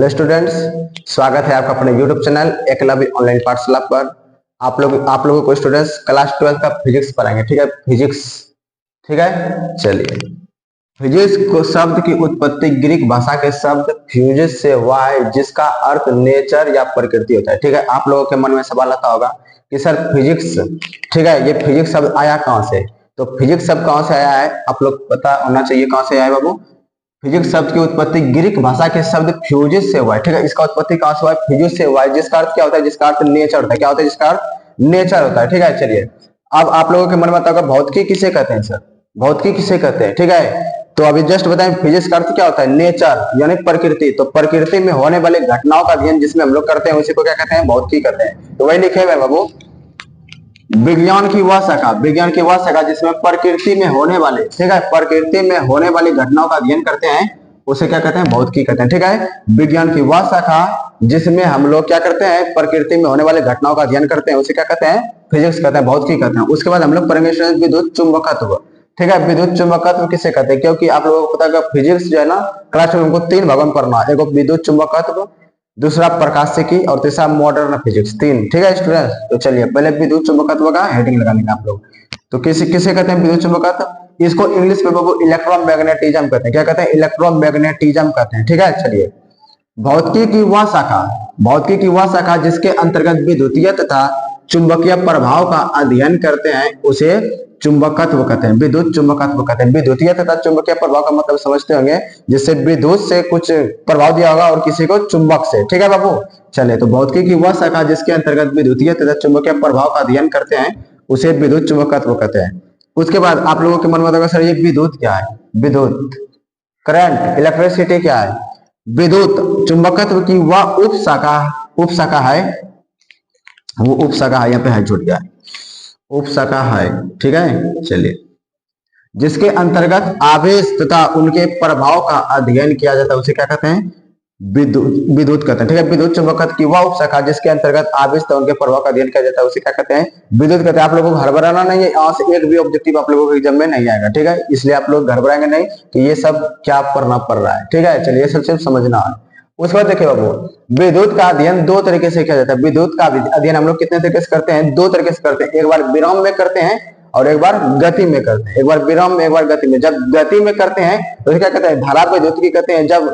Hello students, स्वागत है आपका अपने यूट्यूब चैनल एकलव्य ऑनलाइन पाठशाला पर। आप लोगों को स्टूडेंट्स क्लास 12 का फिजिक्स पढ़ाएंगे। ठीक है, फिजिक्स। ठीक है, चलिए। फिजिक्स को शब्द की उत्पत्ति ग्रीक भाषा के शब्द फ्यूजिस से हुआ है, जिसका अर्थ नेचर या प्रकृति होता है। ठीक है, आप लोगों के मन में सवाल आता होगा कि सर फिजिक्स, ठीक है, ये फिजिक्स शब्द आया कहां से? तो फिजिक्स शब्द कहां से आया है आप लोग पता होना चाहिए। कहां से आया है बाबू? फिजिक्स शब्द की उत्पत्ति ग्रीक भाषा के शब्द फ्यूजिस से हुआ है। ठीक है, इसका उत्पत्ति कहां से हुआ है? फ्यूजिस से हुआ है, जिसका अर्थ क्या होता है? जिसका अर्थ नेचर होता है। क्या होता है? जिसका अर्थ नेचर होता है। ठीक है, चलिए। अब आप लोगों के मन में आता होगा भौतिकी किसे कहते हैं सर? भौतिकी किसे कहते हैं? ठीक है, तो अभी जस्ट बताएं फिजिक्स का अर्थ क्या होता है? नेचर यानी प्रकृति। तो प्रकृति में होने वाली घटनाओं का अध्ययन जिसमें हम लोग करते हैं उसी को क्या कहते हैं? भौतिकी कहते हैं। तो वही लिखे हुए बाबू, विज्ञान की वह शाखा जिसमें प्रकृति में होने वाले, ठीक है, प्रकृति में होने वाली घटनाओं का अध्ययन करते हैं उसे क्या कहते हैं? भौतिकी कहते हैं। ठीक है, विज्ञान की वह शाखा जिसमें हम लोग क्या करते हैं? प्रकृति में होने वाले घटनाओं का अध्ययन करते हैं उसे क्या कहते हैं? फिजिक्स कहते हैं, भौतिकी कहते हैं। उसके बाद हम लोग पढ़ेंगे विद्युत चुंबकत्व। ठीक है, विद्युत चुंबकत्व किसे कहते हैं? क्योंकि आप लोगों को पता है फिजिक्स जो है ना, क्लास में हमको 3 भागों में पढ़ना है। एक विद्युत चुंबकत्व, दूसरा प्रकाशिकी और तीसरा मॉडर्न फिजिक्स। 3। ठीक है स्टूडेंट्स, तो चलिए पहले विद्युत चुंबकत्व का हेडिंग लगा लेंगे आप लोग। तो किसे किसे कहते हैं विद्युत चुंबकत्व? इसको इंग्लिश में बाबू इलेक्ट्रोमैग्नेटिज्म कहते हैं। क्या कहते हैं? इलेक्ट्रोमैग्नेटिज्म कहते हैं। ठीक है, चलिए। भौतिकी की वह शाखा जिसके अंतर्गत विद्युतीय तथा चुंबकीय प्रभाव का अध्ययन करते हैं उसे चुंबकत्व कहते हैं, विद्युत चुंबकत्व कहते हैं। विद्युतीय तथा चुंबकीय प्रभाव का मतलब समझते होंगे, जिससे विद्युत से कुछ प्रभाव दिया होगा और किसी को चुंबक से। ठीक है बाबू, चले। तो भौतिकी की वह शाखा जिसके अंतर्गत विद्युतीय तथा चुंबकीय प्रभाव का अध्ययन करते हैं उसे विद्युत चुंबकत्व कहते हैं। उसके बाद आप लोगों के मन में होगा सर ये विद्युत क्या है? विद्युत, करंट, इलेक्ट्रिसिटी क्या है? विद्युत चुंबकत्व की वह उप शाखा है, वो उप शाखा है, यहाँ पे है छूट गया, उप शाखा है। ठीक है, चलिए। जिसके अंतर्गत आवेश तथा उनके प्रभाव का अध्ययन किया जाता है उसे क्या कहते हैं? विद्युत कहते हैं। ठीक है, विद्युत चुंबकत्व की वह उप शाखा जिसके अंतर्गत आवेश तथा उनके प्रभाव का अध्ययन किया जाता है उसे क्या कहते हैं? विद्युत कहते हैं। आप लोगों को घबराना नहीं है, यहाँ से एक भी ऑब्जेक्टिव आप लोगों के एग्जाम में नहीं आएगा। ठीक है, इसलिए आप लोग घबराएंगे नहीं कि ये सब क्या पढ़ना पड़ रहा है। ठीक है, चलिए, ये सब सिर्फ समझना है। उसके बाद देखिए बाबू, विद्युत का अध्ययन 2 तरीके से किया जाता है। विद्युत का अध्ययन हम लोग कितने तरीके से करते हैं? 2 तरीके से करते हैं। एक बार विराम में करते हैं और एक बार गति में करते हैं। एक बार विराम में, एक बार गति में। जब गति में करते हैं तो क्या कहते हैं? धारा विद्युत की कहते हैं। जब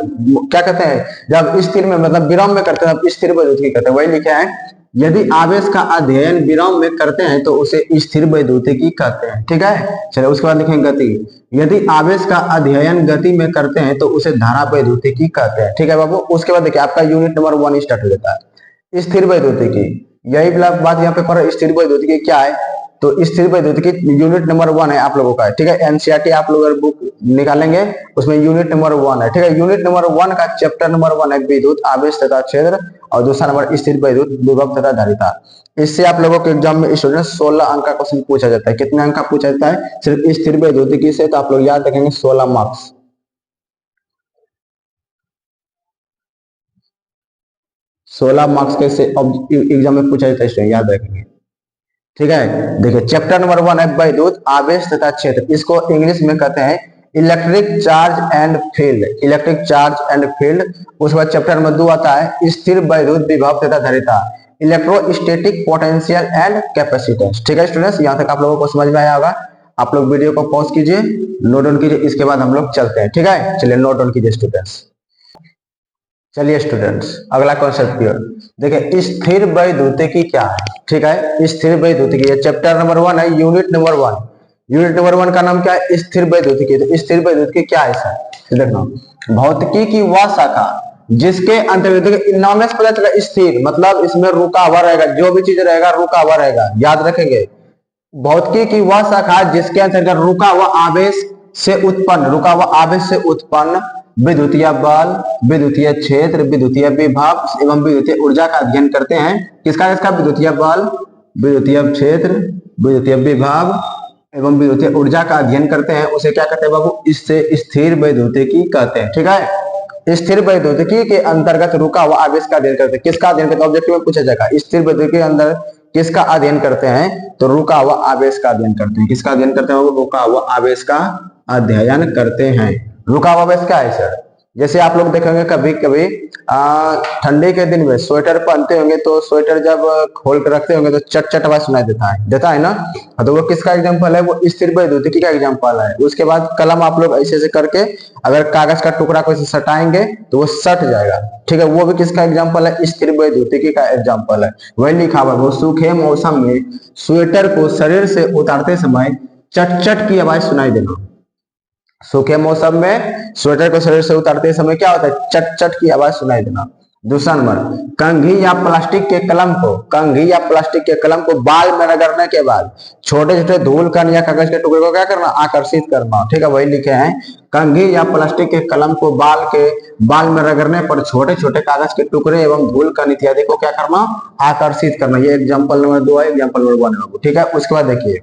क्या कहते हैं? जब स्थिर में, मतलब विराम में करते हैं तब स्थिर विद्युत की कहते हैं। वही लिखे हैं, यदि आवेश का अध्ययन विराम में करते हैं तो उसे स्थिर वैद्युतिकी कहते हैं। ठीक है, चलिए। उसके बाद लिखेंगे गति, यदि आवेश का अध्ययन गति में करते हैं तो उसे धारा वैद्युतिकी कहते हैं। ठीक है बाबू। उसके बाद देखिए आपका यूनिट नंबर 1 स्टार्ट हो जाता है, स्थिर वैद्युतिकी। यही बात यहाँ पे पर स्थिर वैद्युतिकी क्या है? तो स्थिर वैद्युतिकी यूनिट नंबर 1 है आप लोगों का। ठीक है, एनसीईआरटी आप लोग अगर बुक निकालेंगे उसमें यूनिट नंबर 1 है। ठीक है, यूनिट नंबर 1 का चैप्टर नंबर 1 है विद्युत आवेश तथा क्षेत्र, और दूसरा नंबर स्थिर वैद्युत विभव तथा धारिता। इससे आप लोगों के एग्जाम में स्टूडेंट 16 अंक का क्वेश्चन पूछा जाता है। कितने अंक का पूछा जाता है? सिर्फ स्थिर वैद्युतिकी से। तो आप लोग याद रखेंगे 16 मार्क्स। 16 मार्क्स के एग्जाम में पूछा जाता है, याद रखेंगे। ठीक है, देखिए चैप्टर नंबर 1 है विद्युत आवेश तथा क्षेत्र। इसको इंग्लिश में कहते हैं electric charge and field, electric charge and field. उसके बाद चैप्टर नंबर 2 आता है स्थिर वैद्युत विभव तथा धारिता, इलेक्ट्रोस्टैटिक पोटेंशियल एंड कैपेसिटेंस। ठीक है स्टूडेंट्स, यहाँ तक आप लोगों को समझ में आया होगा। आप लोग वीडियो को पॉज कीजिए, नोट डाउन कीजिए, इसके बाद हम लोग चलते हैं। ठीक है, चलिए नोट डाउन कीजिए स्टूडेंट्स। चलिए स्टूडेंट्स, अगला कॉन्सेप्ट क्लियर। देखिए स्थिर वैद्युतिकी क्या है? ठीक है, स्थिर वैद्युतिकी चैप्टर नंबर 1 है, यूनिट नंबर 1। यूनिट नंबर 1 का नाम क्या है? स्थिर वैद्युतिकी। तो स्थिर वैद्युतिकी क्या है सर? देखना, भौतिकी की वह शाखा जिसके अंतर्गत नाम से पता चला स्थिर, मतलब इसमें रुका हुआ रहेगा, जो भी चीज रहेगा रुका हुआ रहेगा, याद रखेंगे। भौतिकी की वह शाखा जिसके अंतर्गत रुका हुआ आवेश से उत्पन्न विद्युतीय बल, विद्युतीय क्षेत्र, विद्युतीय विभव एवं विद्युतीय ऊर्जा का अध्ययन करते हैं। किसका? विद्युतीय बल, विद्युतीय क्षेत्र, विद्युतीय विभव एवं विद्युतीय ऊर्जा का अध्ययन करते हैं उसे क्या कहते हैं बाबू? इससे स्थिर वैद्युतिकी कहते हैं। ठीक है, स्थिर वैद्युतिकी के अंतर्गत रुका हुआ आवेश का अध्ययन करते हैं। किसका अध्ययन करते हैं? ऑब्जेक्टिव में पूछा जाएगा, स्थिर वैद्युतिकी के अंदर किसका अध्ययन करते हैं? तो रुका हुआ आवेश का अध्ययन करते हैं। किसका अध्ययन करते हैं? रुका हुआ आवेश का अध्ययन करते हैं। रुका हुआ आवेश क्या है सर? जैसे आप लोग देखेंगे कभी कभी ठंडी के दिन में स्वेटर पहनते होंगे, तो स्वेटर जब खोल कर रखते होंगे तो चट चट आवाज सुनाई देता है ना। तो वो किसका एग्जांपल है? वो स्थिर वैद्युतिकी का एग्जांपल है। उसके बाद कलम आप लोग ऐसे ऐसे करके अगर कागज का टुकड़ा को ऐसे सटाएंगे तो वो सट जाएगा, ठीक है। वो भी किसका एग्जाम्पल है? स्थिर वैद्युतिकी का एग्जाम्पल है। वही लिखा हुआ वो सूखे मौसम में स्वेटर को शरीर से उतारते समय चट चट की आवाज सुनाई देना। सूखे मौसम में स्वेटर को शरीर से उतारते समय क्या होता है? चट चट की आवाज सुनाई देना। दूसरा नंबर, कंघी या प्लास्टिक के कलम को बाल में रगड़ने के बाद छोटे छोटे धूल कण या कागज के टुकड़े को क्या करना? आकर्षित करना, ठीक है। वही लिखे हैं, कंघी या प्लास्टिक के कलम को बाल में रगड़ने पर छोटे छोटे कागज के टुकड़े एवं धूल कण इत्यादि को क्या करना? आकर्षित करना। ये एग्जाम्पल नंबर 2 है, एग्जाम्पल नंबर 1 है, ठीक है। उसके बाद देखिए,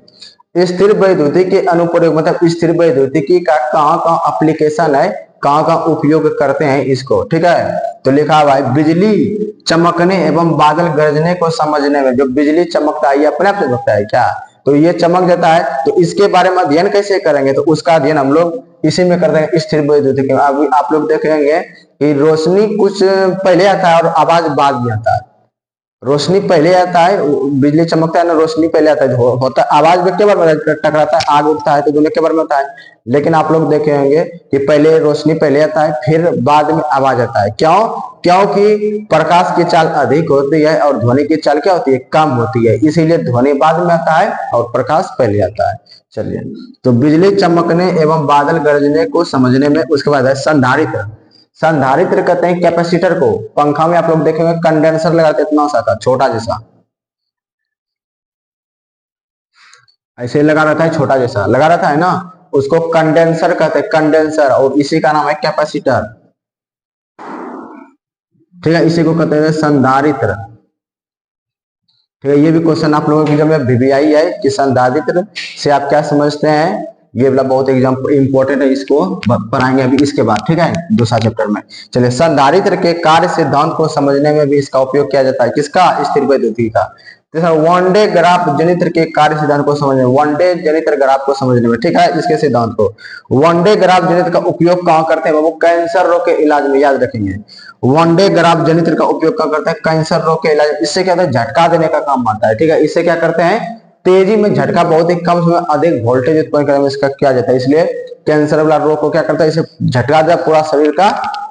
स्थिर वैद्युतिकी के अनुप्रयोग, मतलब स्थिर वैद्युतिकी का कहाँ कहाँ एप्लीकेशन है, कहाँ कहाँ उपयोग करते हैं इसको, ठीक है। तो लिखा हुआ है, बिजली चमकने एवं बादल गरजने को समझने में। जो बिजली चमकता है ये अपने आप चमकता है क्या? तो ये चमक जाता है, तो इसके बारे में अध्ययन कैसे करेंगे? तो उसका अध्ययन हम लोग इसी में करते हैं, स्थिर वैद्युतिकी। अभी आप लोग देखेंगे कि रोशनी कुछ पहले आता है और आवाज बाद में आता है। रोशनी पहले आता है, बिजली चमकता है ना, रोशनी पहले आता है, होता आवाज भी के बार में टकराता है, आग उठता है तो दोनों के बार में आता है। लेकिन आप लोग देखे होंगे कि पहले रोशनी पहले आता है, फिर बाद में आवाज आता है। क्यों? क्योंकि प्रकाश की चाल अधिक होती है और ध्वनि की चाल क्या होती है? कम होती है, इसीलिए ध्वनि बाद में आता है और प्रकाश पहले आता है। चलिए, तो बिजली चमकने एवं बादल गरजने को समझने में। उसके बाद है संधारित्र। संधारित्र कहते हैं कैपेसिटर को। पंखा में आप लोग देखेंगे कंडेंसर लगाते, इतना सा था, छोटा जैसा, ऐसे लगा रहता है, छोटा जैसा लगा रहता है ना, उसको कंडेंसर कहते हैं, कंडेंसर। और इसी का नाम है कैपेसिटर, ठीक है। इसी को कहते हैं संधारित्र, ठीक है। ये भी क्वेश्चन आप लोगों की जब वीवीआई है कि संधारित्र से आप क्या समझते हैं, ये वाला बहुत एग्जाम्पल इंपॉर्टेंट है, इसको पढ़ाएंगे अभी इसके बाद, ठीक है, दूसरा चैप्टर में। चलिए, संधारित्र के कार्य सिद्धांत को समझने में भी इसका उपयोग किया जाता है, किसका? स्थिर वैद्युतिकी का। वन डे ग्राफ जनित्र के कार्य सिद्धांत को समझने, वन डे जनित्र ग्राफ को समझने में, ठीक है, इसके सिद्धांत को। वन डे ग्राफ जनित्र का उपयोग कहाँ करते हैं? वो कैंसर रोग के इलाज में, याद रखेंगे। वन डे ग्राफ जनित्र का उपयोग कहाँ करते हैं? कैंसर रोग के इलाज। इससे क्या होता है? झटका देने का काम आता है, ठीक है। इससे क्या करते हैं? तेजी में झटका, बहुत ही कम समय अधिक वोल्टेज उत्पन्न करने में इसका किया जाता है। इसलिए कैंसर वाला रोग को क्या करता है? इसे झटका दे, पूरा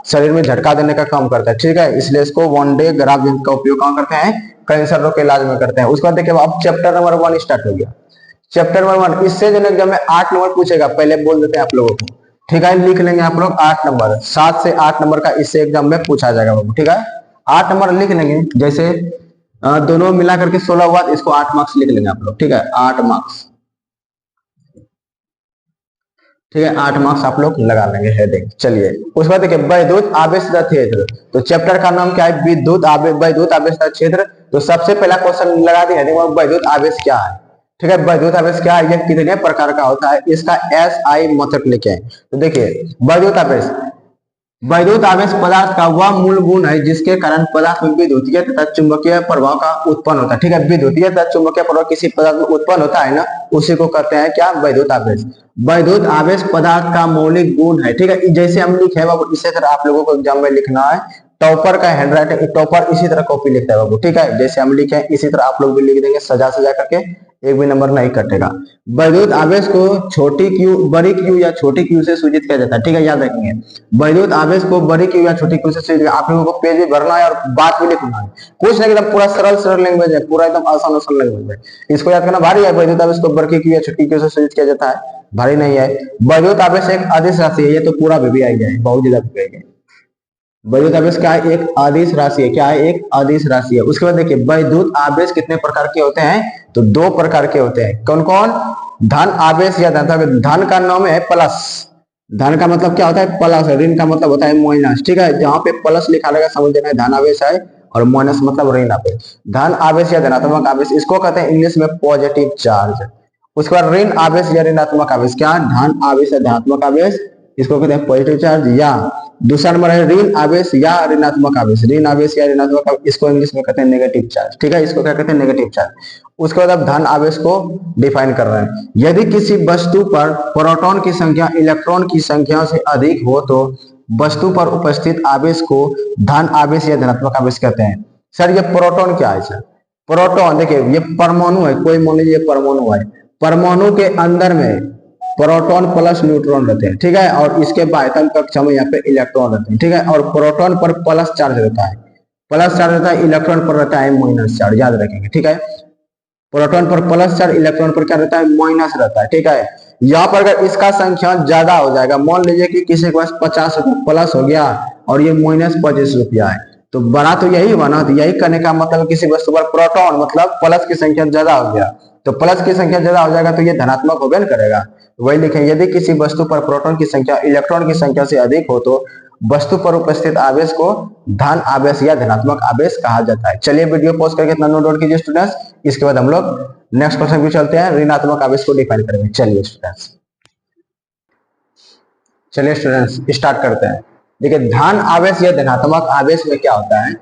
शरीर में झटका देने का काम करता है, ठीक है। इसलिए इसको वन डे ग्राफ जनित्र का उपयोग कहाँ करते हैं? कैंसर रोग के इलाज में करते हैं। उसके बाद देखिए, अब चैप्टर नंबर 1 स्टार्ट हो गया। चैप्टर नंबर 1, इससे जो एग्जाम में 8 नंबर पूछेगा, पहले बोल देते हैं आप लोगों को, ठीक है। लिख लेंगे आप लोग 8 नंबर, 7 से 8 नंबर का इससे एग्जाम में पूछा जाएगा, ठीक है। 8 नंबर लिख लेंगे, जैसे दोनों मिला करके 16 हुआ, इसको 8 मार्क्स लिख लेंगे आप लोग, ठीक है, 8 मार्क्स, ठीक है, 8 मार्क्स आप लोग लगा लेंगे हेडिंग। चलिए, उसके बाद देखिए, वैद्युत आवेश क्षेत्र। तो चैप्टर का नाम क्या है? वैद्युत आवेश क्षेत्र। तो सबसे पहला क्वेश्चन लगा दिया हेडिंग, वैद्युत आवेश क्या है, ठीक है। वैद्युत आवेश क्या है? यह कितने प्रकार का होता है? इसका SI मेथड लिखे। तो देखिए, वैद्युत आवेश पदार्थ का वह मूल गुण है जिसके कारण पदार्थ में विद्युतीय तथा चुंबकीय प्रभाव का उत्पन्न होता है, ठीक है। विद्युतीय तथा चुंबकीय प्रभाव किसी पदार्थ में उत्पन्न होता है ना, उसी को कहते हैं क्या? वैद्युत आवेश। वैद्युत आवेश पदार्थ का मौलिक गुण है, ठीक है। जैसे हम लिखे हैं बाबू, इसी तरह आप लोगों को एग्जाम में लिखना है। टॉपर का हैंड राइटिंग, टॉपर इसी तरह कॉपी लिखता है बाबू, ठीक है। जैसे हम लिखे हैं इसी तरह आप लोग भी लिख देंगे, सजा करके, एक भी नंबर नहीं कटेगा। वैद्युत आवेश को छोटी क्यू, बड़ी क्यू या छोटी क्यू से सूचित किया जाता है, ठीक है, याद रखेंगे। वैद्युत आवेश को बड़ी क्यू या छोटी क्यू से सूचित, आप लोगों को पेज भी भरना है और बात भी लिखना है, कुछ नहीं, एकदम पूरा सरल लैंग्वेज है, पूरा एकदम आसान लैंग्वेज है। इसको याद करना भारी है। वैद्युत आवेश को बड़ी क्यू या छोटी क्यू से सूचित किया जाता है, भारी नहीं है। वैद्युत आवेश एक अदिश राशि है, ये तो पूरा भी आई जाए, बहुत ज्यादा भी गए। वैद्युत आवेश क्या है? एक अदिश राशि है। क्या है? एक अदिश राशि है। उसके बाद देखिए, वैद्युत आवेश कितने प्रकार के होते हैं? तो 2 प्रकार के होते हैं। कौन कौन? धन आवेश या धन। धन का नाम है प्लस। धन का मतलब क्या होता है? प्लस। ऋण का मतलब होता है माइनस, ठीक है। जहां पे प्लस लिखा रहेगा समझ लेना है धन आवेश है, और माइनस मतलब ऋण आवेश। धन आवेश या धनात्मक आवेश, इसको कहते हैं इंग्लिश में पॉजिटिव चार्ज। उसके बाद ऋण आवेश या ऋणात्मक आवेश, क्या? धन आवेश या धनात्मक आवेश, इसको कहते हैं पॉजिटिव चार्ज। या दूसरा नंबर है ऋण आवेश या ऋणात्मक आवेश। ऋण आवेश या ऋणात्मक आवेश, इसको इंग्लिश में कहते हैं नेगेटिव चार्ज, ठीक है। इसको क्या कहते हैं? Negative charge. उसके बाद अब धन आवेश को डिफाइन कर रहे हैं। यदि किसी वस्तु पर प्रोटॉन की संख्या इलेक्ट्रॉन की संख्या से अधिक हो तो वस्तु पर उपस्थित आवेश को धन आवेश या धनात्मक आवेश कहते हैं। सर ये प्रोटॉन क्या है सर? प्रोटॉन देखिए ये परमाणु है, कोई मान लीजिए परमाणु है, परमाणु के अंदर में प्रोटॉन प्लस न्यूट्रॉन रहते हैं, ठीक है, और इसके बाह्यतम कक्षा में यहाँ पे इलेक्ट्रॉन रहते हैं, ठीक है, और प्रोटॉन पर प्लस चार्ज रहता है, प्लस चार्ज रहता है, इलेक्ट्रॉन पर रहता है माइनस चार्ज, याद रखेंगे, ठीक है। प्रोटॉन पर प्लस चार्ज, इलेक्ट्रॉन पर क्या रहता है? माइनस रहता है, ठीक है। यहाँ पर अगर इसका संख्या ज्यादा हो जाएगा, मान लीजिए कि किसी के पास 50 रुपये प्लस हो गया और ये माइनस 25 रुपया है, तो बड़ा तो यही बना, तो यही करने का मतलब किसी वस्तु पर प्रोटॉन मतलब प्लस की संख्या ज्यादा हो गया, तो प्लस की संख्या ज्यादा हो जाएगा तो ये धनात्मक होगा न करेगा। वही लिखेंगे, यदि किसी वस्तु पर प्रोटॉन की संख्या इलेक्ट्रॉन की संख्या से अधिक हो तो वस्तु पर उपस्थित आवेश को धन आवेश या धनात्मक आवेश कहा जाता है। चलिए वीडियो पॉज करके इतना नोट कीजिए स्टूडेंट्स, इसके बाद हम लोग नेक्स्ट क्वेश्चन पे चलते हैं, ऋणात्मक आवेश को डिफाइन करेंगे। चलिए स्टूडेंट्स स्टार्ट करते हैं। देखिए धन आवेश या धनात्मक आवेश में क्या होता है?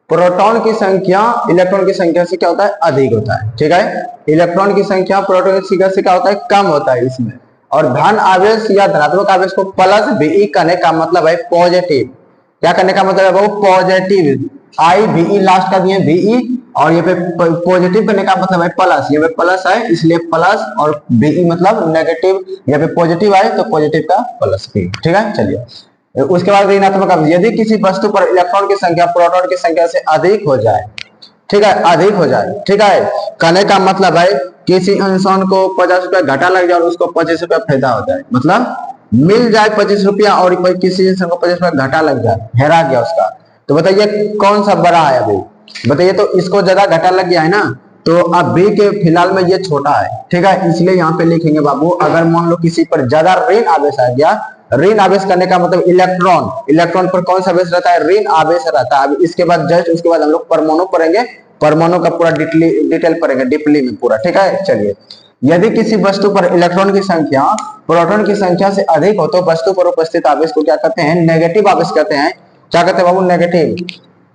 प्रोटॉन की संख्या इलेक्ट्रॉन की संख्या से क्या होता है? अधिक होता है, ठीक है। इलेक्ट्रॉन की संख्या प्रोटॉन की संख्या से क्या होता है? कम होता है इसमें। और धन आवेश या धनात्मक आवेश को प्लस बीई करने का मतलब है पॉजिटिव। क्या करने का मतलब है? वो पॉजिटिव, आई बीई लास्ट का दिए बीई, और ये पे पॉजिटिव करने का मतलब है प्लस, ये पे प्लस है इसलिए प्लस, और बीई मतलब नेगेटिव, यहाँ पे पॉजिटिव आए तो पॉजिटिव का प्लस बी, ठीक है। चलिए उसके बाद ऋणात्मक आवेश, यदि किसी वस्तु पर इलेक्ट्रॉन की संख्या प्रोटॉन की संख्या से अधिक हो जाए, ठीक है, अधिक हो जाए, ठीक है, कहने का मतलब है किसी इंसान को 50 रुपया घाटा लग जाए और उसको 25 रुपया फायदा हो जाए, मतलब मिल जाए 25 रुपया और किसी इंसान को 25 रुपया घाटा लग जाए, हेरा गया उसका, तो बताइए कौन सा बड़ा है? अभी बताइए, तो इसको ज्यादा घाटा लग गया है ना, तो अब बी के फिलहाल में ये छोटा है, ठीक है, इसलिए यहाँ पे लिखेंगे बाबू, अगर मान लो किसी पर ज्यादा ऋण आवेश आ गया, ऋण आवेश करने का मतलब इलेक्ट्रॉन, इलेक्ट्रॉन पर कौन सा आवेश रहता है? ऋण आवेश रहता है। अब इसके बाद जस्ट उसके बाद हम लोग परमाणु पढ़ेंगे, परमाणु का पूरा डिटेल पढ़ेंगे डीपली में पूरा, ठीक है। चलिए यदि किसी वस्तु पर इलेक्ट्रॉन की संख्या प्रोटॉन की संख्या से अधिक हो तो वस्तु पर उपस्थित आवेश को क्या कहते हैं? नेगेटिव आवेश कहते हैं। क्या कहते हैं बाबू? नेगेटिव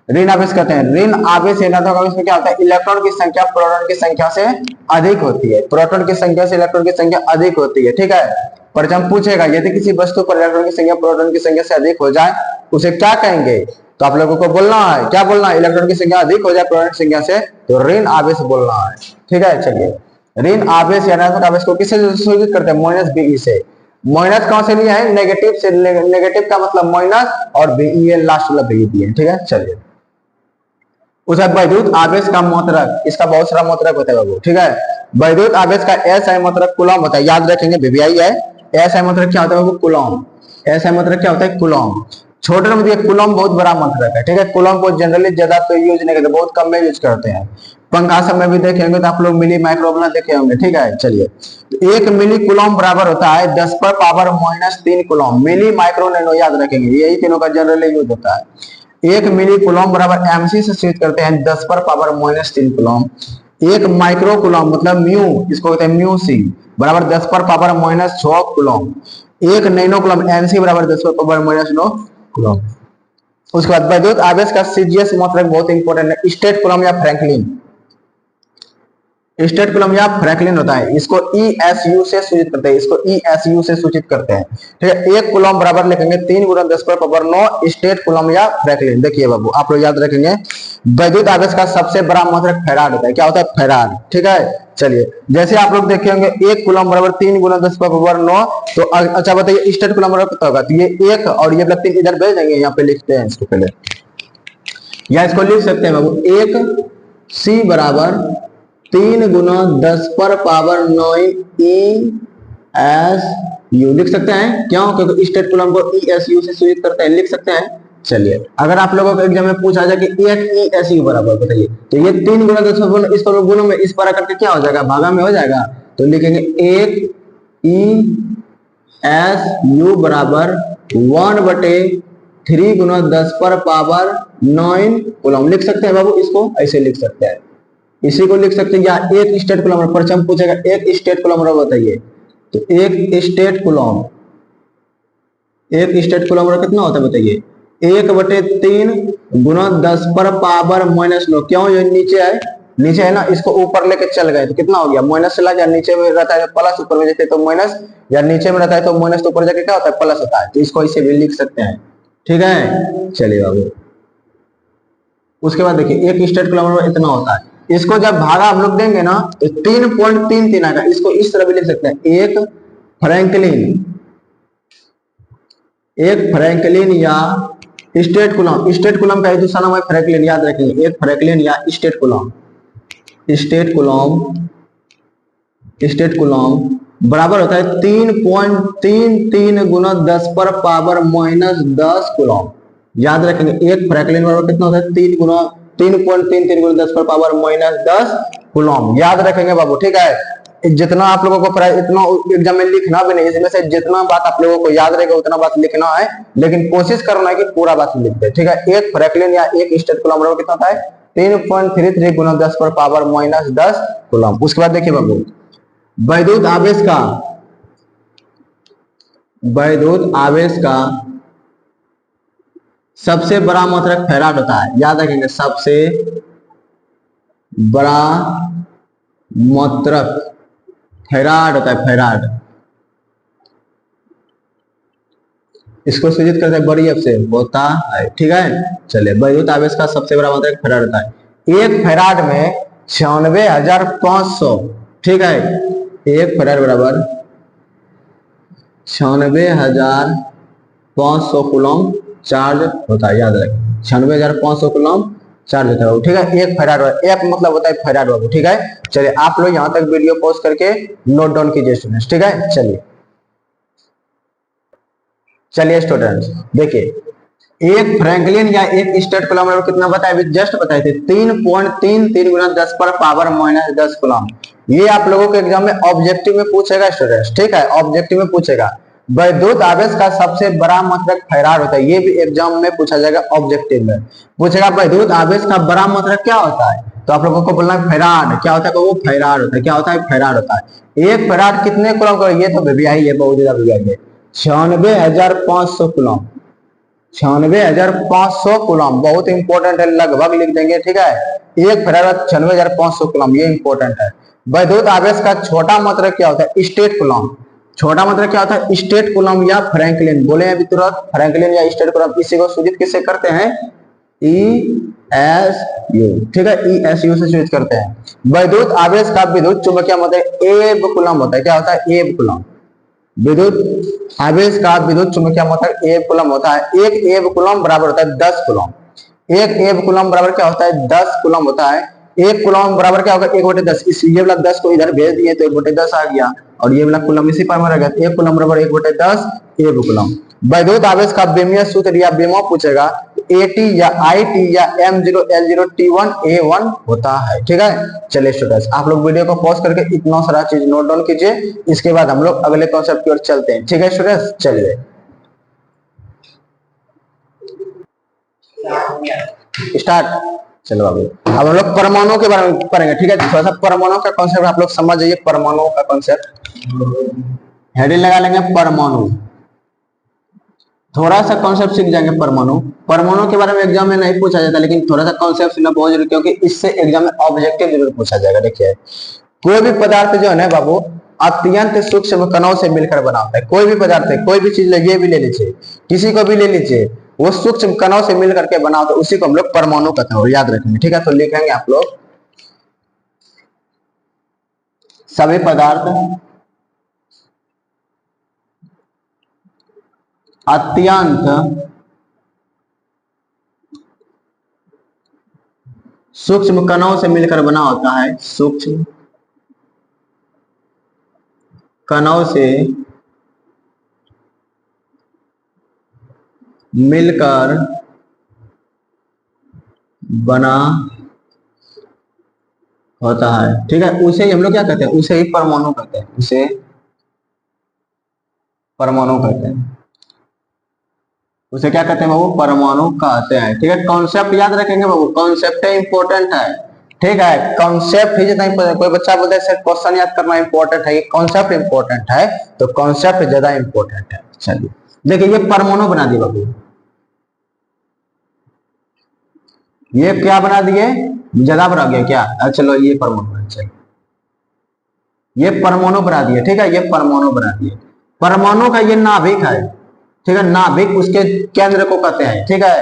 ऋण आवेश कहते हैं। ऋण आवेश ऋणात्मक आवेश में क्या होता है? इलेक्ट्रॉन की संख्या प्रोटॉन की संख्या से अधिक होती है, प्रोटॉन की संख्या से इलेक्ट्रॉन की संख्या अधिक होती है, ठीक है। परीक्षा पूछेगा यदि किसी वस्तु पर इलेक्ट्रॉन की संख्या प्रोटॉन की संख्या से अधिक हो जाए उसे क्या कहेंगे? तो आप लोगों को बोलना है, क्या बोलना है? इलेक्ट्रॉन की संख्या अधिक हो जाए प्रोटॉन की संख्या से तो ऋण आवेश बोलना है, ठीक है। चलिए ऋण आवेश या ऋणात्मक आवेश को किससे सूचित करते हैं? माइनस बीई से। माइनस कहां से लिया है? नेगेटिव से। नेगेटिव का मतलब माइनस और बीई लास्ट वाला बीई दिए, ठीक है। चलिए उसके बाद वैद्युत आवेश का मात्रक, इसका बहुत सारा मात्रक होता है बाबू, ठीक है। वैद्युत आवेश का एस आई मात्रक कूलम होता है, याद रखेंगे वीवीआई है। एस आई मात्रक क्या होता है बाबू? कूलम। एस आई मात्रक क्या होता है? कूलम। छोटे में देखिए कूलम बहुत बड़ा मात्रक है, ठीक है। कूलम को जनरली ज्यादा तो यूज नहीं करते, बहुत कम में यूज करते हैं। पंखा सब में भी देखेंगे तो आप लोग मिली माइक्रोवोल्ट देखे होंगे, ठीक है। चलिए तो 1 मिली कूलम बराबर होता है 10 पर power -3 coulomb. Milli micro nano याद रखेंगे, यही तीनों का जनरली यूज होता है। 1 मिली कूलम बराबर एमसी से सूचित करते हैं 10 पर पावर -3 कूलम। 1 माइक्रो कूलम मतलब म्यू, इसको कहते हैं म्यू सी, बराबर 10 पर power -6 coulomb. 1 nano coulomb NC बराबर 10 पर पावर -9 कूलम। उसके बाद वैद्युत आवेश का सीजीएस मात्रक बहुत इंपॉर्टेंट है, स्टेट कूलम या फ्रैंकलिन। स्टेट कूलम या फ्रैंकलिन होता है, इसको ईएसयू से सूचित करते हैं, इसको ईएसयू से सूचित करते हैं, ठीक है। 1 कूलम बराबर लिखेंगे 3 × 10 पर पावर 9 स्टेट कूलम या फ्रैंकलिन। देखिए बाबू आप लोग याद रखेंगे, वैद्युत आवेश का सबसे बड़ा मात्रक फैराड होता है। क्या होता है? फैराड, ठीक है। चलिए जैसे आप लोग देखेंगे 1 कूलम बराबर 3 × 10 पर पावर 9, तो अच्छा बताइए स्टेट कूलम बराबर कितना होगा? तो ये 1 और ये 3 इधर भेज देंगे, यहाँ पे लिखते हैं इसको पहले, या इसको लिख सकते हैं बाबू 1 सी बराबर 3 × 10 पर पावर 9 ESU लिख सकते हैं। क्यों? क्योंकि स्टेट कूलम को ESU से सूचित करते हैं, लिख सकते हैं। चलिए अगर आप लोगों को एग्जाम में पूछा जाए कि 1 ESU बराबर बताइए, तो ये 3 × 10 पर इस पर गुणों में इस पर करके क्या हो जाएगा? भागा में हो जाएगा, तो लिखेंगे 1 ESU बराबर 1/3 × 10 पर पावर 9 कूलम। लिख सकते हैं बाबू, इसको ऐसे लिख सकते हैं, इसी को लिख सकते हैं। या एक स्टेट कूलम प्रश्न पूछेगा एक स्टेट कूलम बताइए, तो एक स्टेट कूलम कितना होता है बताइए? 1/3 × 10 पर पावर -9। क्यों? ये नीचे है ना, इसको ऊपर लेके चल गए तो कितना हो गया? माइनस चला गया, नीचे में रहता है प्लस, ऊपर में जाते तो माइनस, या नीचे में रहता है तो माइनस, तो ऊपर जाके क्या होता है? प्लस होता है। तो इसको ऐसे भी लिख सकते हैं, ठीक है, चलिए बाबू। उसके बाद देखिए एक स्टेट कूलम नंबर इतना होता है, इसको जब भागा हम लोग देंगे ना तो 3.33 आएगा। इसको इस तरह भी लिख सकते हैं, एक फ्रैंकलिन या स्टेट कूलम। स्टेट कूलम का एक दूसरा नाम है फ्रैंकलिन, याद रखेंगे। एक फ्रैंकलिन या स्टेट कूलम, स्टेट कूलम बराबर होता है 3.33 गुना 10 पर पावर -10 कूलम। याद रखेंगे एक फ्रैंकलिन बराबर कितना होता है 3.33 गुना 10 पर पावर -10 कूलम। याद रखेंगे बाबू, ठीक है। जितना आप लोगों को इतना एग्जाम में लिखना भी नहीं, इसमें से जितना बात आप लोगों को याद रहेगा उतना बात लिखना है, लेकिन कोशिश करना है कि पूरा बात लिख दे, ठीक है। एक फ्रैंकलिन या एक स्टेट कूलम बराबर कितना होता है 3.33 गुना 10 पर पावर -10 कूलम। उसके बाद देखिए बाबू, वैद्युत आवेश का सबसे बड़ा मात्रक फैराड होता है। याद रखेंगे, सबसे बड़ा मात्रक फैराड होता है, फैराड। इसको सूचित करते हैं बड़ी एफ से, होता है, ठीक है। चलिए, वैद्युत आवेश का सबसे बड़ा मात्रक फैराड होता है। एक फैराड में 96,500, ठीक है। एक फैराड बराबर 96,500 कूलम चार्ज होता है। याद रखें, 96,500 कूलम चार्ज होता है, ठीक है। एक फैराड, एक मतलब होता है फैराड बाबू, ठीक है। चलिए, आप लोग यहाँ तक वीडियो पॉज करके नोट डाउन कीजिए स्टूडेंट्स, ठीक है। चलिए स्टूडेंट्स, देखिए एक फ्रैंकलिन या एक स्टेट कूलम बराबर कितना बताया, जस्ट बताए थे 3.33 गुना 10 पर पावर -10 कूलम। ये आप लोगों के एग्जाम में ऑब्जेक्टिव में पूछेगा स्टूडेंट्स, ठीक है। ऑब्जेक्टिव में पूछेगा वैद्युत आवेश का सबसे बड़ा मात्रक फैराड होता है। ये भी एग्जाम में पूछा जाएगा, ऑब्जेक्टिव में पूछेगा वैद्युत आवेश का बड़ा मात्रक क्या होता है, तो आप लोगों को बोलना है फैराड। क्या होता है, वो फैराड होता है। क्या होता है, फैराड होता है। एक फैराड कितने कूलम का, ये तो बेबी है, बहुत ज्यादा बेबी है। 96,500 कूलम, 96,500 कूलम, बहुत इंपॉर्टेंट है, लगभग लिख देंगे, ठीक है। एक फैराड 96,500 कूलम, ये इंपॉर्टेंट है। वैद्युत आवेश का छोटा मात्रक क्या होता है, स्टेट कूलम। छोटा मात्रक क्या होता है, स्टेट कूलम या फ्रैंकलिन। बोले अभी तुरंत, फ्रैंकलिन या स्टेट कूलम। इसी को सूचित किससे करते हैं, ESU, ठीक है। ESU से सूचित करते हैं। वैद्युत आवेश का विद्युत चुंबकीय मात्रक एब कूलम होता है। क्या होता है, एब कूलम। विद्युत आवेश का विद्युत चुंबकीय मात्रक एब कूलम होता है। एक एब कूलम बराबर होता है 10 कूलम। एक एब कूलम बराबर क्या होता है, 10 कूलम होता है। एक कूलम बराबर क्या होगा, 1/10। इस ये वाला 10 को इधर भेज दिए तो 1/10 आ गया, और ये वाला कूलम इसी पर रह गया। एक कूलम बराबर 1/10 एब कूलम। वैद्युत आवेश का विमीय सूत्र या विमो पूछेगा, AT या IT या M0 L0 T1 A1 होता है, ठीक है। चलिए स्टूडेंट्स, आप लोग वीडियो को पॉज करके इतना सारा चीज नोट डाउन कीजिए, इसके बाद हम लोग अगले कॉन्सेप्ट की ओर चलते हैं, ठीक है स्टूडेंट्स। चलिए स्टार्ट। चलो अभी अब हम लोग परमाणु के बारे में पढ़ेंगे, ठीक है। थोड़ा सा परमाणु का कॉन्सेप्ट आप लोग समझ जाइए। परमाणु का कॉन्सेप्ट हेडिंग लगा लेंगे, परमाणु। थोड़ा सा कॉन्सेप्ट सीख जाएंगे। परमाणु के बारे में एग्जाम में नहीं पूछा जाता, लेकिन थोड़ा सा कॉन्सेप्ट सीखना बहुत जरूरी, क्योंकि इससे एग्जाम में ऑब्जेक्टिव जरूर पूछा जाएगा। देखिए, कोई भी पदार्थ जो है ना बाबू, अत्यंत सूक्ष्म कणों से मिलकर बना होता है। कोई भी पदार्थ है, कोई भी चीज ये भी ले लीजिए, किसी को भी ले लीजिए, वो सूक्ष्म कणों से मिल करके बना होता है, उसी को हम लोग परमाणु कहते हैं, याद रखेंगे, ठीक है। तो लिखेंगे आप लोग, सभी पदार्थ अत्यंत सूक्ष्म कणों से मिलकर बना होता है। सूक्ष्म कणों से मिलकर बना होता है, ठीक है। उसे हम लोग क्या कहते हैं, उसे ही परमाणु कहते हैं, उसे परमाणु कहते हैं। उसे क्या कहते हैं बाबू, परमाणु कहते हैं, ठीक है। कॉन्सेप्ट याद रखेंगे बाबू, कॉन्सेप्ट इंपॉर्टेंट है, ठीक है। कॉन्सेप्ट ही जितना इंपॉर्टेंट, कोई बच्चा बोलता है सर क्वेश्चन याद करना इंपॉर्टेंट है, कॉन्सेप्ट इंपॉर्टेंट है, तो कॉन्सेप्ट ज्यादा इंपॉर्टेंट है। चलिए देखिए, ये परमाणु बना दिए बाबू, ये क्या बना दिए, ज्यादा बना गया क्या, चलो ये परमाणु है, चलिए ये परमाणु बना दिए, ठीक है। ये परमाणु बना दिए। परमाणु का ये नाभिक है, ठीक है, नाभिक उसके केंद्र को कहते हैं, ठीक है,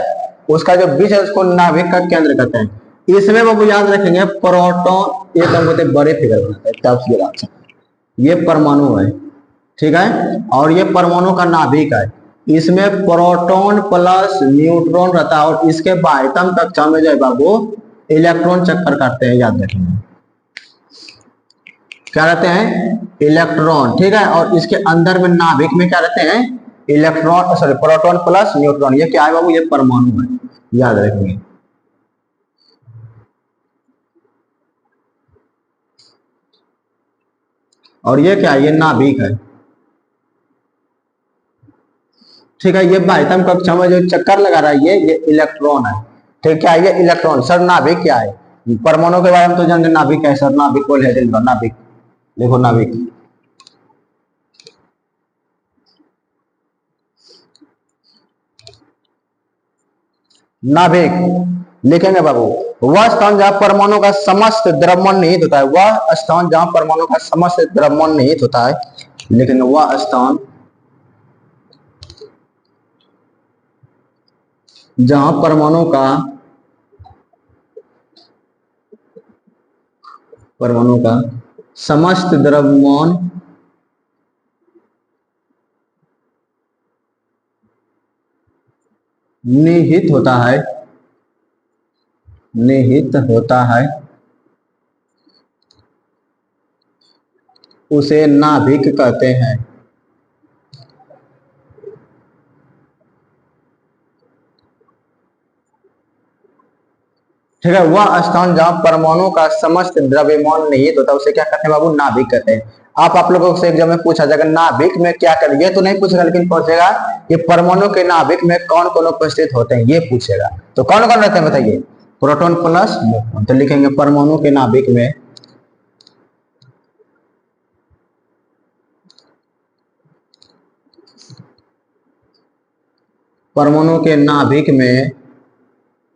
उसका जो बीज है उसको नाभिक का केंद्र कहते हैं। इसमें बाबू याद रखेंगे प्रोटॉन, एक हम कहते हैं बड़े फिगर बनाते हैं, ये परमाणु है, ठीक है, और ये परमाणु का नाभिक है। इसमें प्रोटॉन प्लस न्यूट्रॉन रहता है और इसके बाह्यतम कक्षा में जो है बाबू इलेक्ट्रॉन चक्कर काटते हैं, याद रखेंगे क्या रहते हैं, इलेक्ट्रॉन, ठीक है, और इसके अंदर में नाभिक में क्या रहते हैं, electron, sorry proton plus neutron. ये क्या है बाबू, ये परमाणु है, याद रखेंगे। और ये क्या है, ये नाभिक है, ठीक है, ये बाह्यतम कक्षा में जो चक्कर लगा रहा है ये इलेक्ट्रॉन है, ठीक, क्या है ये इलेक्ट्रॉन। सर नाभिक क्या है, परमाणु के बारे में तो जानते, नाभिक है सर, नाभिक को ले नाभिक, देखो नाभिक, नाभिक लिखेंगे बाबू, वह स्थान जहां परमाणु का समस्त द्रव्यमान निहित होता है, वह स्थान जहां परमाणु का समस्त द्रव्यमान निहित होता है, लिखेंगे वह स्थान जहां परमाणु का समस्त द्रव्यमान निहित होता है उसे नाभिक कहते हैं। ठीक है, वह स्थान जहां परमाणु का समस्त द्रव्यमान निहित होता है उसे क्या कहते हैं बाबू, नाभिक कहते हैं। आप लोगों से एग्जाम में पूछा जाएगा नाभिक में क्या करें, ये तो नहीं पूछेगा, लेकिन पूछेगा कि परमाणु के नाभिक में कौन कौन उपस्थित होते हैं, ये पूछेगा। तो कौन कौन रहते हैं बताइए, प्रोटॉन प्लस न्यूट्रॉन। तो लिखेंगे परमाणु के नाभिक में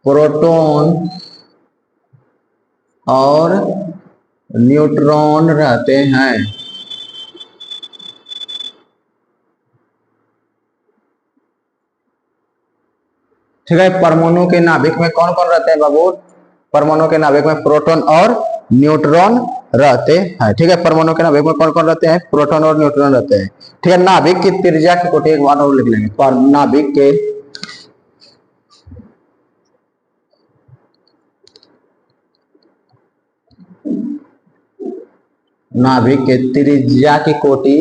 प्रोटॉन और न्यूट्रॉन रहते हैं। ठीक है, परमाणु के नाभिक में कौन कौन रहते हैं बाबू, परमाणु के नाभिक में प्रोटॉन और न्यूट्रॉन रहते हैं। ठीक है, परमाणु के नाभिक में कौन कौन रहते हैं, प्रोटॉन और न्यूट्रॉन रहते हैं। ठीक है, नाभिक की त्रिज्या की कोटि एक बार और लिख लेंगे, पर नाभिक के त्रिज्या की कोटि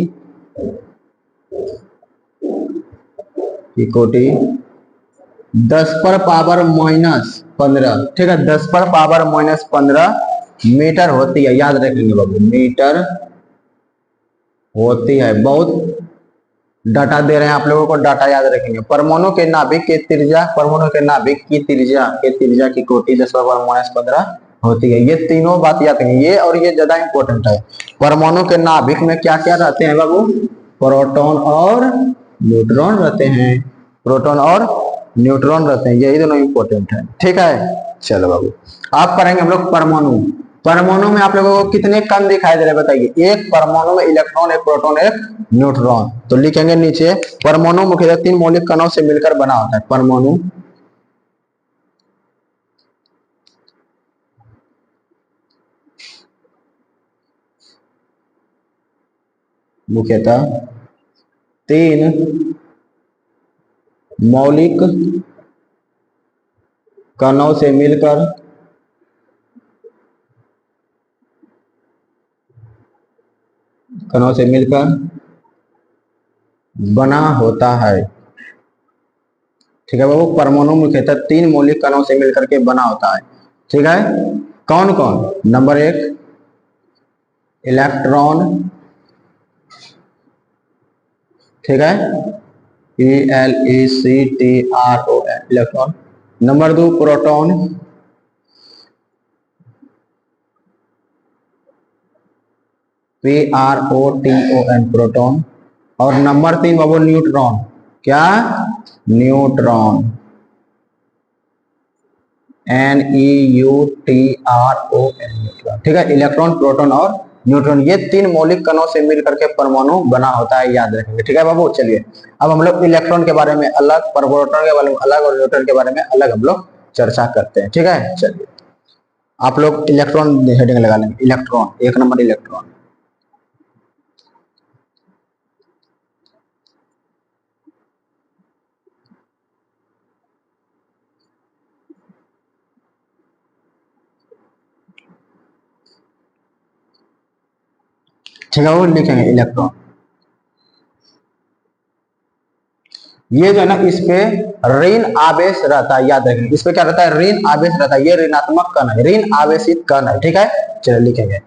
10 पर पावर -15, ठीक है, 10 पर पावर -15 मीटर होती है, याद रखेंगे बाबू, मीटर होती है। बहुत डाटा दे रहे हैं आप लोगों को, डाटा याद रखेंगे। परमाणु के नाभिक की त्रिज्या की कोटि 10 पर पावर -15 होती है। ये तीनों बात याद रखेंगे, ये और ये ज्यादा इंपॉर्टेंट है। परमाणु के नाभिक में क्या क्या रहते हैं बाबू, प्रोटॉन और न्यूट्रॉन रहते हैं, प्रोटॉन और न्यूट्रॉन रहते हैं, यही दोनों इंपॉर्टेंट है। ठीक है, चलो बाबू आप करेंगे हम लोग परमाणु में आप लोगों को कितने कण दिखाई दे रहे हैं बताइए, एक परमाणु में इलेक्ट्रॉन, एक प्रोटॉन, एक न्यूट्रॉन। तो लिखेंगे नीचे, परमाणु मुख्यतः 3 मौलिक कणों से मिलकर बना होता है। परमाणु मुख्यतः 3 मौलिक कणों से मिलकर बना होता है। ठीक है बाबू, परमाणु मुख्यतः 3 मौलिक कणों से मिलकर के बना होता है। ठीक है, कौन कौन, नंबर 1 इलेक्ट्रॉन, ठीक है, ELECTRON electron. Number 2 proton, PROTON proton. और नंबर 3 बाबू न्यूट्रॉन, क्या, न्यूट्रॉन, NEUTRON न्यूट्रॉन। ठीक है, इलेक्ट्रॉन, प्रोटॉन और न्यूट्रॉन। ये तीन मौलिक कणों से मिलकर के परमाणु बना होता है, याद रखेंगे। ठीक है बाबू, चलिए अब हम लोग इलेक्ट्रॉन के बारे में अलग, प्रोटॉन के बारे में अलग और न्यूट्रॉन के बारे में अलग हम लोग चर्चा करते हैं। ठीक है, चलिए आप लोग इलेक्ट्रॉन हेडिंग लगा लेंगे। इलेक्ट्रॉन, एक नंबर इलेक्ट्रॉन। ठीक है, वो लिखेंगे इलेक्ट्रॉन। ये जो है ना, इस पे ऋण आवेश रहता है, याद रखेंगे। इस पे क्या रहता है? ऋण आवेश रहता है। ये ऋणात्मक कण है, ऋण आवेशित कण है। ठीक है, चलिए लिखेंगे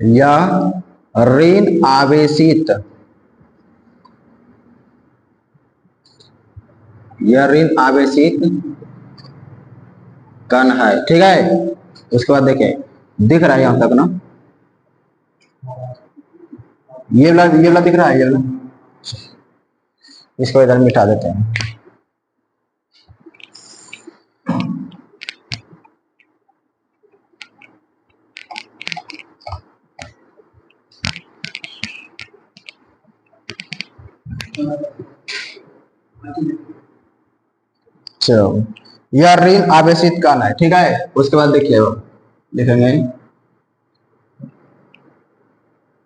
यह ऋण आवेशित, यह ऋण आवेशित कण है। ठीक है, उसके बाद देखिए, दिख रहा है यहां तक ना, ये वाला दिख रहा है, ये वाला। इसको इधर मिटा देते हैं। चलो, यह ऋण आवेशित कण है। ठीक है, उसके बाद देखिए लिखेंगे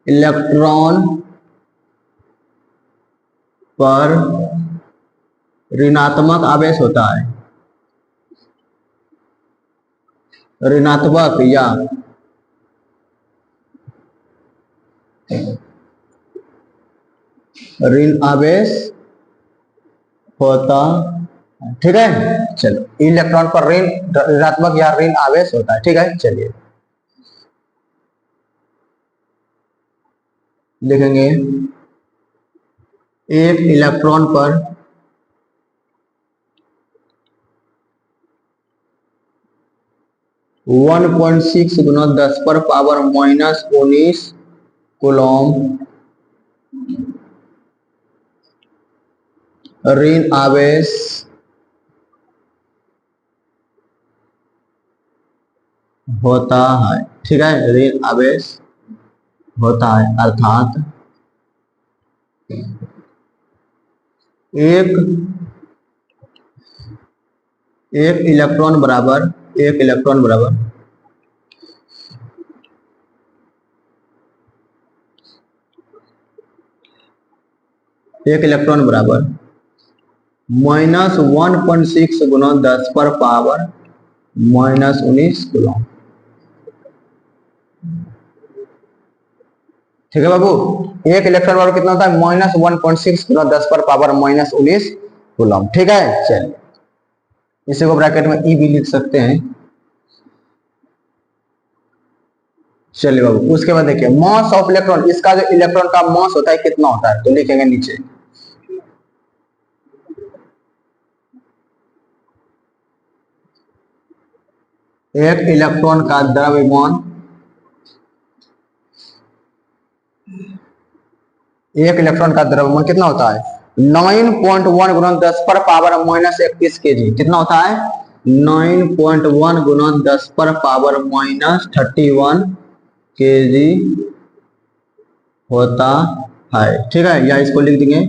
इलेक्ट्रॉन पर ऋणात्मक आवेश होता है, ऋणात्मक या ऋण आवेश होता। ठीक है, चलो इलेक्ट्रॉन पर ऋणात्मक या ऋण आवेश होता है। ठीक है, चलिए लिखेंगे एक इलेक्ट्रॉन पर वन पॉइंट सिक्स गुना 10 पर पावर -19 कूलॉम ऋण आवेश होता है। ठीक है, ऋण आवेश होता है, अर्थात एक इलेक्ट्रॉन बराबर, एक इलेक्ट्रॉन बराबर -1.6 गुना 10 पर पावर -19 कूलॉम। ठीक है बाबू, एक इलेक्ट्रॉन बराबर कितना होता है? -1.6 गुना 10 पर पावर -19 कूलॉम। ठीक है, चलिए इसी को ब्रैकेट में ई भी लिख सकते हैं। चलिए बाबू, उसके बाद देखिए मास ऑफ इलेक्ट्रॉन, इसका जो इलेक्ट्रॉन का मास होता है कितना होता है, तो लिखेंगे नीचे एक इलेक्ट्रॉन का द्रव्यमान, एक इलेक्ट्रॉन का द्रव्यमान कितना होता है? 9.1 गुना 10 पर पावर -31 केजी। कितना होता है? 9.1 गुना 10 पर पावर -31 केजी होता है। ठीक है, या इसको लिख देंगे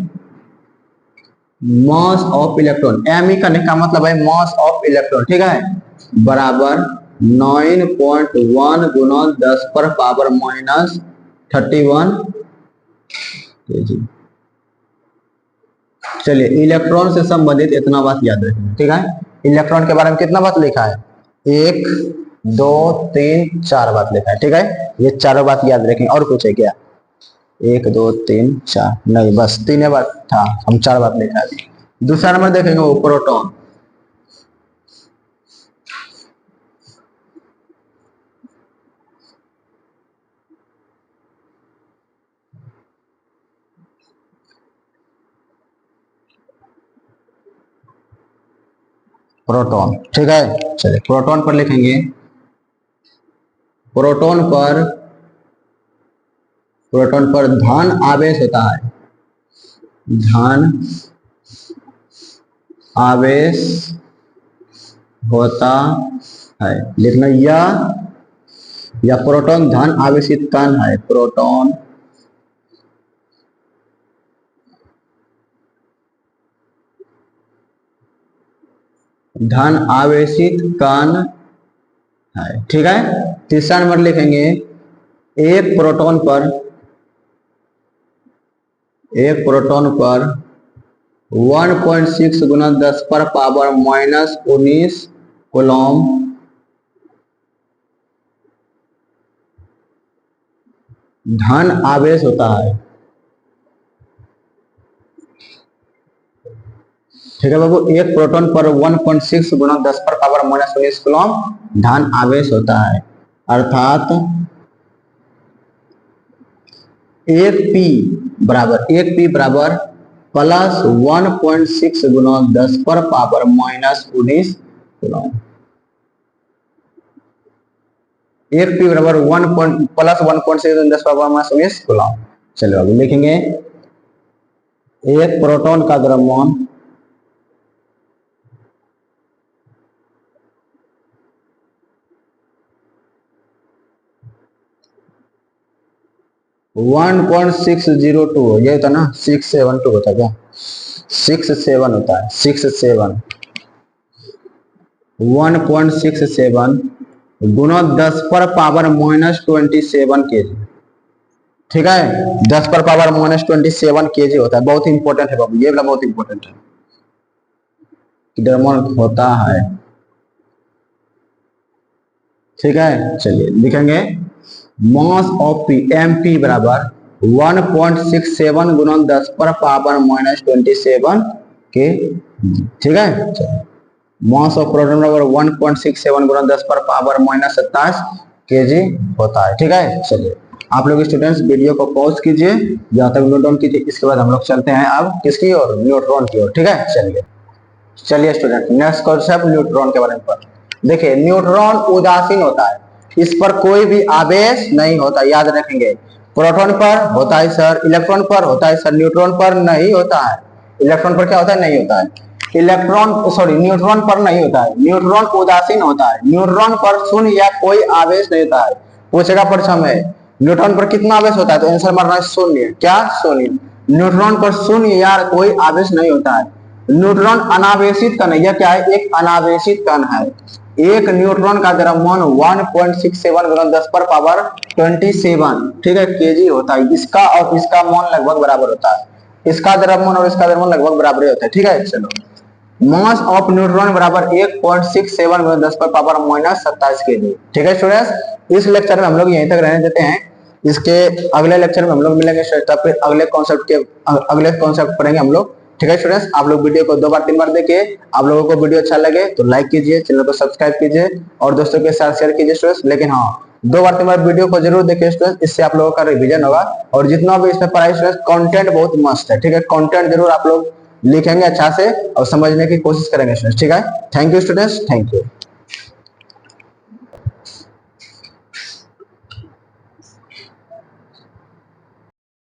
mass of electron. M E करने का मतलब है मास ऑफ इलेक्ट्रॉन। ठीक है, बराबर 9.1 गुना 10 पर पावर -31 केजी। चलिए इलेक्ट्रॉन से संबंधित इतना बात याद रखेंगे। ठीक है, इलेक्ट्रॉन के बारे में कितना बात लिखा है? 1 2 3 4 बात लिखा है। ठीक है, ये चारों बात याद रखेंगे। और कुछ है क्या? 1 2 3 4 नहीं, बस 3 बात था, हम 4 बात लिखा है। दूसरा नंबर देखेंगे वो प्रोटॉन। प्रोटॉन, ठीक है, चलिए प्रोटॉन पर लिखेंगे प्रोटॉन पर धन आवेश होता है, धन आवेश होता है। लिखना या प्रोटॉन धन आवेशित कण है, प्रोटॉन धन आवेशित कण है। ठीक है, तीसरा नंबर लिखेंगे एक प्रोटॉन पर 1.6 गुना 10 पर पावर -19 कूलम धन आवेश होता है। ठीक है बाबू, एक प्रोटॉन पर 1.6 गुना 10 पर पावर -19 कूलम धन आवेश होता है, अर्थात 1p बराबर प्लस 1.6 गुना 10 पर पावर -19 कूलम। 1p बराबर प्लस 1.6 10 पर पावर -19 कूलम। चलो अभी लिखेंगे एक प्रोटॉन का द्रव्यमान 1.602, ये होता ना 672 होता है क्या, 67 होता है, 1.67 गुना 10 पर पावर -27 केजी। ठीक है, 10 पर पावर -27 केजी होता है। बहुत इंपॉर्टेंट है बाबू, ये वाला बहुत इंपॉर्टेंट है, द्रव्यमान होता है। ठीक है, चलिए लिखेंगे mass of P, M P बराबर 1.67 गुना 10 पर पावर -27 के। ठीक है, मास ऑफ प्रोटॉन बराबर 1.67 गुना 10 पर पावर -27 केजी होता है। ठीक है, चलिए आप लोग स्टूडेंट्स वीडियो को पॉज कीजिए, जहां तक नोट डाउन कीजिए, इसके बाद हम लोग चलते हैं अब किसकी ओर, न्यूट्रॉन की ओर। ठीक है, चलिए स्टूडेंट नेक्स्ट कॉन्सेप्ट न्यूट्रॉन के बारे में पढ़ते हैं। देखिए न्यूट्रॉन उदासीन होता है, इस पर कोई भी आवेश नहीं होता, याद रखेंगे। प्रोटॉन पर होता है सर, इलेक्ट्रॉन पर होता है सर, न्यूट्रॉन पर नहीं होता है। इलेक्ट्रॉन पर क्या होता है, नहीं होता है। न्यूट्रॉन पर नहीं होता है, न्यूट्रॉन उदासीन होता है। न्यूट्रॉन पर शून्य या कोई आवेश नहीं होता है। पूछेगा परीक्षा में न्यूट्रॉन पर कितना आवेश होता है, तो आंसर मारना है शून्य। क्या, शून्य। न्यूट्रॉन पर शून्य या कोई आवेश नहीं होता है। न्यूट्रॉन अनावेशित कण है, यह क्या है, एक अनावेशित कण है। एक न्यूट्रॉन का द्रव्यमान 1.67 गुना 10 पर पावर 27, ठीक है, केजी होता है। इसका और इसका मान लगभग बराबर होता है, इसका द्रव्यमान और इसका द्रव्यमान लगभग बराबर होता है। ठीक है, चलो मास ऑफ न्यूट्रॉन बराबर 1.67 गुना 10 पर पावर -27 केजी। ठीक है स्टूडेंट्स, इस लेक्चर में हम लोग यहीं तक रहने देते हैं। इसके अगले लेक्चर में हम लोग मिलेंगे, तब फिर अगले कॉन्सेप्ट पढ़ेंगे हम लोग। ठीक है स्टूडेंट्स, आप लोग वीडियो को 2 बार 3 बार देखिए। आप लोगों को वीडियो अच्छा लगे तो लाइक कीजिए, चैनल को सब्सक्राइब कीजिए और दोस्तों के साथ शेयर कीजिए स्टूडेंट्स। लेकिन हाँ, 2 बार 3 बार वीडियो को जरूर देखिए स्टूडेंट्स, इससे आप लोगों का रिवीजन होगा। और जितना भी इसमें पढ़ाई स्टूडेंट्स, कंटेंट बहुत मस्त है। ठीक है, कंटेंट जरूर आप लोग लिखेंगे अच्छा से और समझने की कोशिश करेंगे स्टूडेंट्स। ठीक है, thank you students, thank you.